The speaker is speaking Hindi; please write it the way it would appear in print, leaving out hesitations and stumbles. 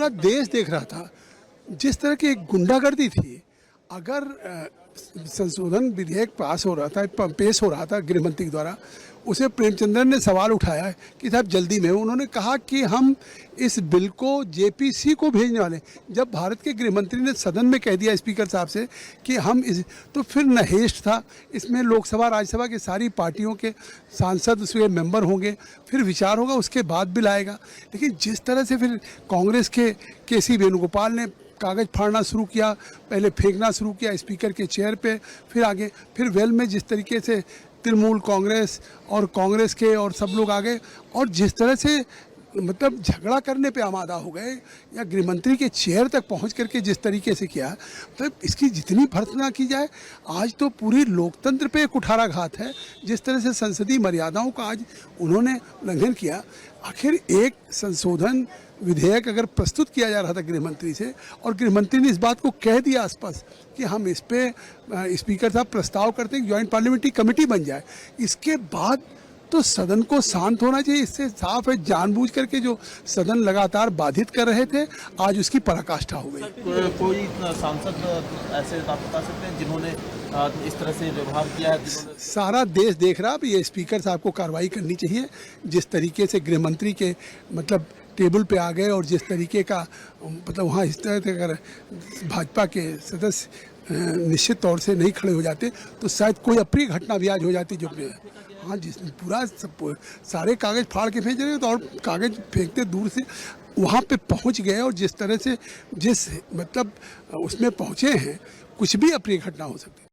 सारा देश देख रहा था जिस तरह की एक गुंडागर्दी थी। अगर संशोधन विधेयक पेश हो रहा था गृह मंत्री द्वारा, उसे प्रेमचंद्रन ने सवाल उठाया कि साहब जल्दी में, उन्होंने कहा कि हम इस बिल को जेपीसी को भेजने वाले। जब भारत के गृह मंत्री ने सदन में कह दिया स्पीकर साहब से कि हम इस, तो फिर नहेश था इसमें, लोकसभा राज्यसभा की सारी पार्टियों के सांसद उसमें मेंबर होंगे, फिर विचार होगा, उसके बाद बिल आएगा। लेकिन जिस तरह से फिर कांग्रेस के केसी वेणुगोपाल ने कागज़ फाड़ना शुरू किया, पहले फेंकना शुरू किया स्पीकर के चेयर पे, फिर आगे, फिर वेल में जिस तरीके से तृणमूल कांग्रेस और कांग्रेस के और सब लोग आ गए और जिस तरह से मतलब झगड़ा करने पे आमादा हो गए, या गृहमंत्री के चेयर तक पहुंच करके जिस तरीके से किया, तो इसकी जितनी भर्त्सना की जाए, आज तो पूरी लोकतंत्र पे एक कुठाराघात है। जिस तरह से संसदीय मर्यादाओं का आज उन्होंने उल्लंघन किया। आखिर एक संशोधन विधेयक अगर प्रस्तुत किया जा रहा था गृहमंत्री से, और गृहमंत्री ने इस बात को कह दिया स्पष्ट कि हम इस पे स्पीकर साहब प्रस्ताव करते हैं कि ज्वाइंट पार्लियामेंट्री कमेटी बन जाए, इसके बाद तो सदन को शांत होना चाहिए। इससे साफ है जानबूझ करके जो सदन लगातार बाधित कर रहे थे, आज उसकी पराकाष्ठा हो गई। कोई सांसद ऐसे आप बता सकते हैं जिन्होंने इस तरह से व्यवहार किया है? सारा देश देख रहा है। अब ये स्पीकर साहब को कार्रवाई करनी चाहिए। जिस तरीके से गृह मंत्री के मतलब टेबल पे आ गए और जिस तरीके का मतलब वहाँ इस तरह से अगर भाजपा के सदस्य निश्चित तौर से नहीं खड़े हो जाते तो शायद कोई अप्रिय घटना भी आज हो जाती। जो हाँ, जिसमें पूरा सारे कागज़ फाड़ के भेज रहे तो और कागज़ फेंकते दूर से वहाँ पे पहुँच गए, और जिस तरह से जिस मतलब उसमें पहुँचे हैं, कुछ भी अप्रिय घटना हो सकती है।